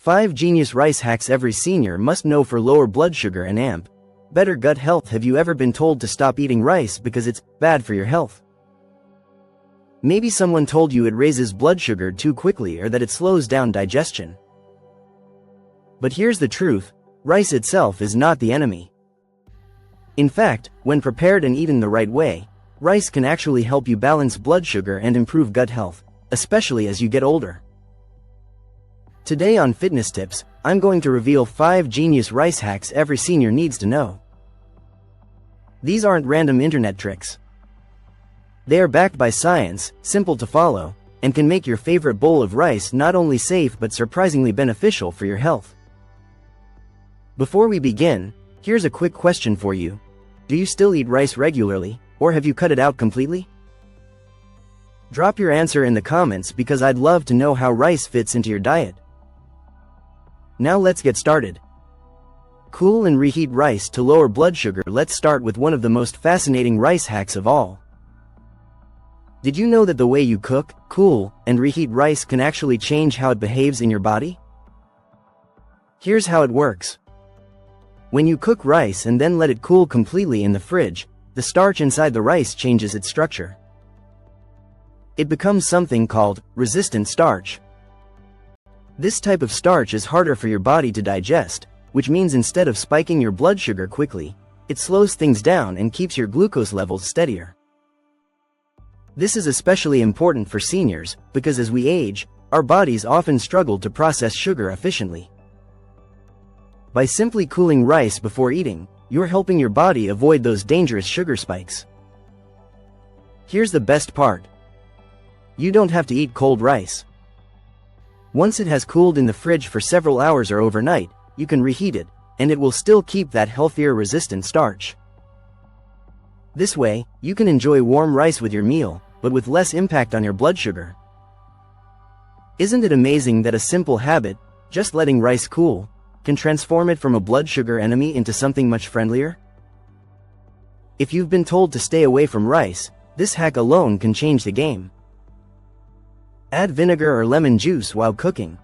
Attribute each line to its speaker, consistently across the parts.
Speaker 1: 5 genius rice hacks every senior must know for lower blood sugar and better gut health. Have you ever been told to stop eating rice because it's bad for your health? Maybe someone told you it raises blood sugar too quickly or that it slows down digestion. But here's the truth: rice itself is not the enemy. In fact, when prepared and eaten the right way, rice can actually help you balance blood sugar and improve gut health, especially as you get older. Today on Fitness Tips, I'm going to reveal 5 genius rice hacks every senior needs to know. These aren't random internet tricks. They are backed by science, simple to follow, and can make your favorite bowl of rice not only safe but surprisingly beneficial for your health. Before we begin, here's a quick question for you. Do you still eat rice regularly, or have you cut it out completely? Drop your answer in the comments because I'd love to know how rice fits into your diet. Now let's get started. Cool and reheat rice to lower blood sugar. Let's start with one of the most fascinating rice hacks of all. Did you know that the way you cook, cool, and reheat rice can actually change how it behaves in your body? Here's how it works. When you cook rice and then let it cool completely in the fridge, the starch inside the rice changes its structure. It becomes something called resistant starch. This type of starch is harder for your body to digest, which means instead of spiking your blood sugar quickly, it slows things down and keeps your glucose levels steadier. This is especially important for seniors because as we age, our bodies often struggle to process sugar efficiently. By simply cooling rice before eating, you're helping your body avoid those dangerous sugar spikes. Here's the best part. You don't have to eat cold rice. Once it has cooled in the fridge for several hours or overnight, you can reheat it, and it will still keep that healthier resistant starch. This way, you can enjoy warm rice with your meal, but with less impact on your blood sugar. Isn't it amazing that a simple habit, just letting rice cool, can transform it from a blood sugar enemy into something much friendlier? If you've been told to stay away from rice, this hack alone can change the game. Add vinegar or lemon juice while cooking.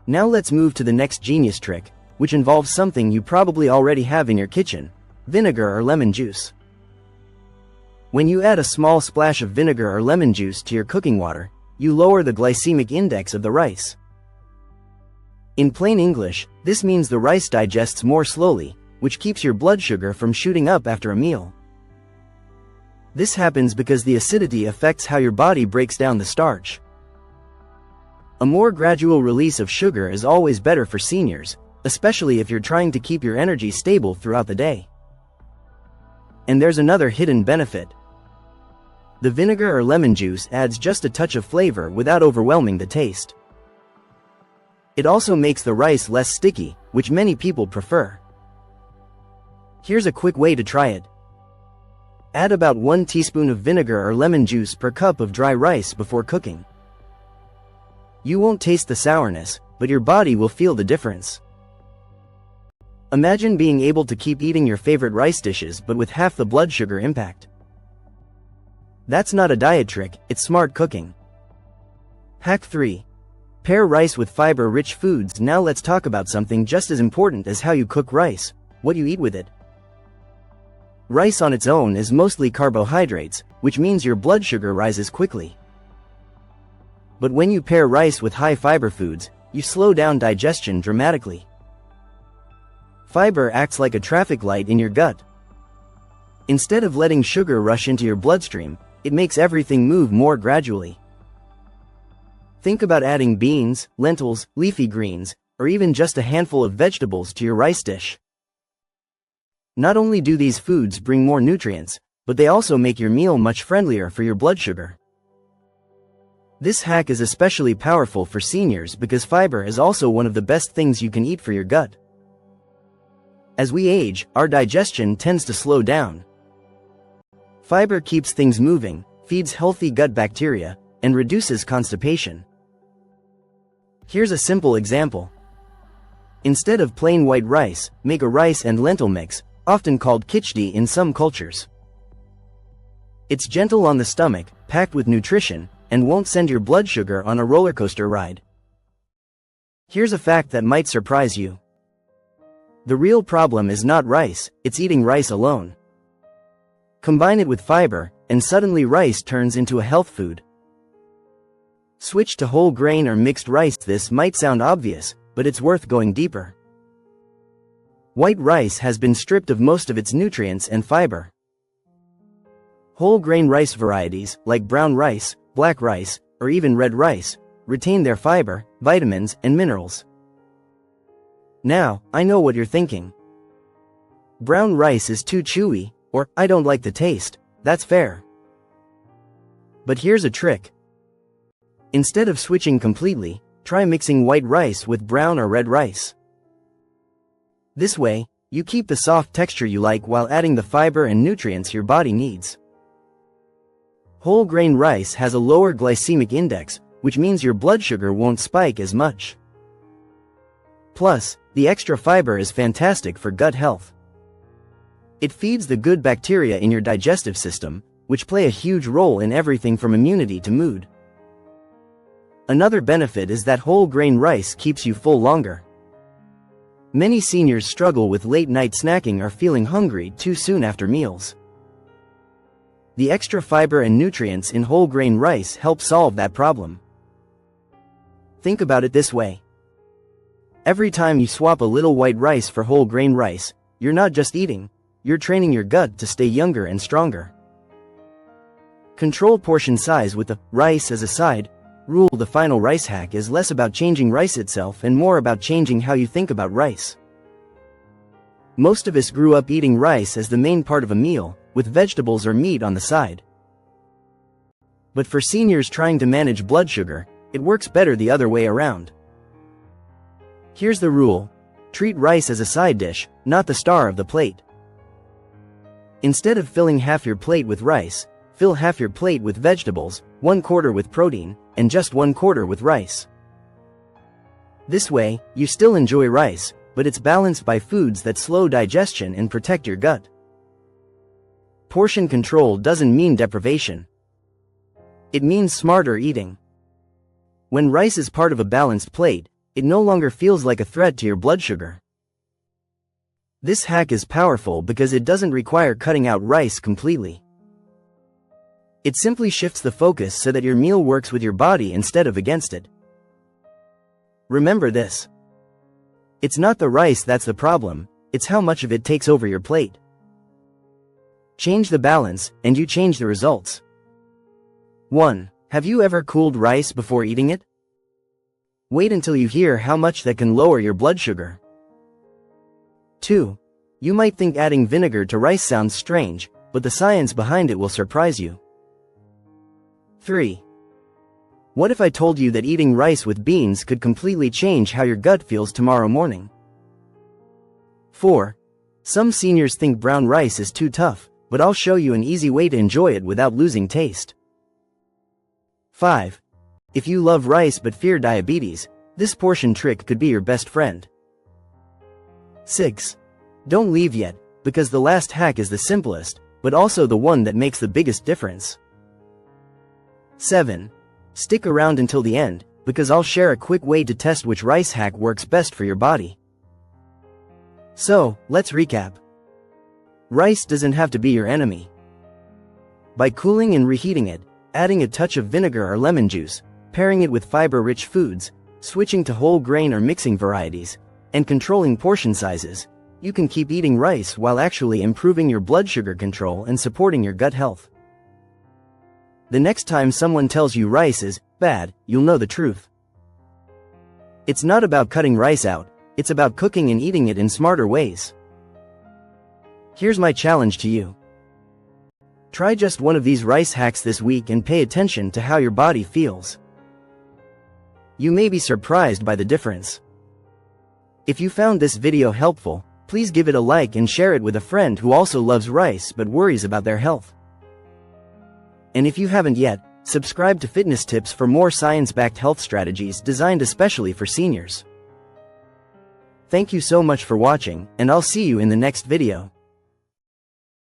Speaker 1: Now let's move to the next genius trick, which involves something you probably already have in your kitchen: vinegar or lemon juice. When you add a small splash of vinegar or lemon juice to your cooking water, you lower the glycemic index of the rice. In plain English, this means the rice digests more slowly, which keeps your blood sugar from shooting up after a meal. This happens because the acidity affects how your body breaks down the starch. A more gradual release of sugar is always better for seniors, especially if you're trying to keep your energy stable throughout the day. And there's another hidden benefit. The vinegar or lemon juice adds just a touch of flavor without overwhelming the taste. It also makes the rice less sticky, which many people prefer. Here's a quick way to try it. Add about 1 teaspoon of vinegar or lemon juice per cup of dry rice before cooking. You won't taste the sourness, but your body will feel the difference. Imagine being able to keep eating your favorite rice dishes but with half the blood sugar impact. That's not a diet trick, it's smart cooking. Hack 3. Pair rice with fiber-rich foods. Now let's talk about something just as important as how you cook rice: what you eat with it. Rice on its own is mostly carbohydrates, which means your blood sugar rises quickly. But when you pair rice with high-fiber foods, you slow down digestion dramatically. Fiber acts like a traffic light in your gut. Instead of letting sugar rush into your bloodstream, it makes everything move more gradually. Think about adding beans, lentils, leafy greens, or even just a handful of vegetables to your rice dish. Not only do these foods bring more nutrients, but they also make your meal much friendlier for your blood sugar. This hack is especially powerful for seniors because fiber is also one of the best things you can eat for your gut. As we age, our digestion tends to slow down. Fiber keeps things moving, feeds healthy gut bacteria, and reduces constipation. Here's a simple example. Instead of plain white rice, make a rice and lentil mix, often called khichdi in some cultures. It's gentle on the stomach, packed with nutrition, and won't send your blood sugar on a roller coaster ride. Here's a fact that might surprise you. The real problem is not rice, it's eating rice alone. Combine it with fiber, and suddenly rice turns into a health food. Switch to whole grain or mixed rice. This might sound obvious, but it's worth going deeper. White rice has been stripped of most of its nutrients and fiber. Whole grain rice varieties, like brown rice, black rice, or even red rice, retain their fiber, vitamins, and minerals. Now, I know what you're thinking. Brown rice is too chewy, or I don't like the taste. That's fair. But here's a trick. Instead of switching completely, try mixing white rice with brown or red rice. This way, you keep the soft texture you like while adding the fiber and nutrients your body needs. Whole grain rice has a lower glycemic index, which means your blood sugar won't spike as much. Plus, the extra fiber is fantastic for gut health. It feeds the good bacteria in your digestive system, which play a huge role in everything from immunity to mood. Another benefit is that whole grain rice keeps you full longer. Many seniors struggle with late-night snacking or feeling hungry too soon after meals. The extra fiber and nutrients in whole grain rice help solve that problem. Think about it this way. Every time you swap a little white rice for whole grain rice, you're not just eating, you're training your gut to stay younger and stronger. Control portion size with the rice as a side rule. The final rice hack is less about changing rice itself and more about changing how you think about rice. Most of us grew up eating rice as the main part of a meal, with vegetables or meat on the side. But for seniors trying to manage blood sugar, it works better the other way around. Here's the rule. Treat rice as a side dish, not the star of the plate. Instead of filling half your plate with rice, fill half your plate with vegetables, 1/4 with protein, and just 1/4 with rice. This way, you still enjoy rice, but it's balanced by foods that slow digestion and protect your gut. Portion control doesn't mean deprivation. It means smarter eating. When rice is part of a balanced plate, it no longer feels like a threat to your blood sugar. This hack is powerful because it doesn't require cutting out rice completely. It simply shifts the focus so that your meal works with your body instead of against it. Remember this. It's not the rice that's the problem, it's how much of it takes over your plate. Change the balance, and you change the results. 1. Have you ever cooled rice before eating it? Wait until you hear how much that can lower your blood sugar. 2. You might think adding vinegar to rice sounds strange, but the science behind it will surprise you. 3. What if I told you that eating rice with beans could completely change how your gut feels tomorrow morning? 4. Some seniors think brown rice is too tough, but I'll show you an easy way to enjoy it without losing taste. 5. If you love rice but fear diabetes, this portion trick could be your best friend. 6. Don't leave yet, because the last hack is the simplest, but also the one that makes the biggest difference. 7. Stick around until the end, because I'll share a quick way to test which rice hack works best for your body. So, let's recap. Rice doesn't have to be your enemy. By cooling and reheating it, adding a touch of vinegar or lemon juice, pairing it with fiber-rich foods, switching to whole grain or mixing varieties, and controlling portion sizes, you can keep eating rice while actually improving your blood sugar control and supporting your gut health. The next time someone tells you rice is bad, you'll know the truth. It's not about cutting rice out, it's about cooking and eating it in smarter ways. Here's my challenge to you. Try just one of these rice hacks this week and pay attention to how your body feels. You may be surprised by the difference. If you found this video helpful, please give it a like and share it with a friend who also loves rice but worries about their health. And if you haven't yet, subscribe to Fitness Tips for more science-backed health strategies designed especially for seniors. Thank you so much for watching, and I'll see you in the next video.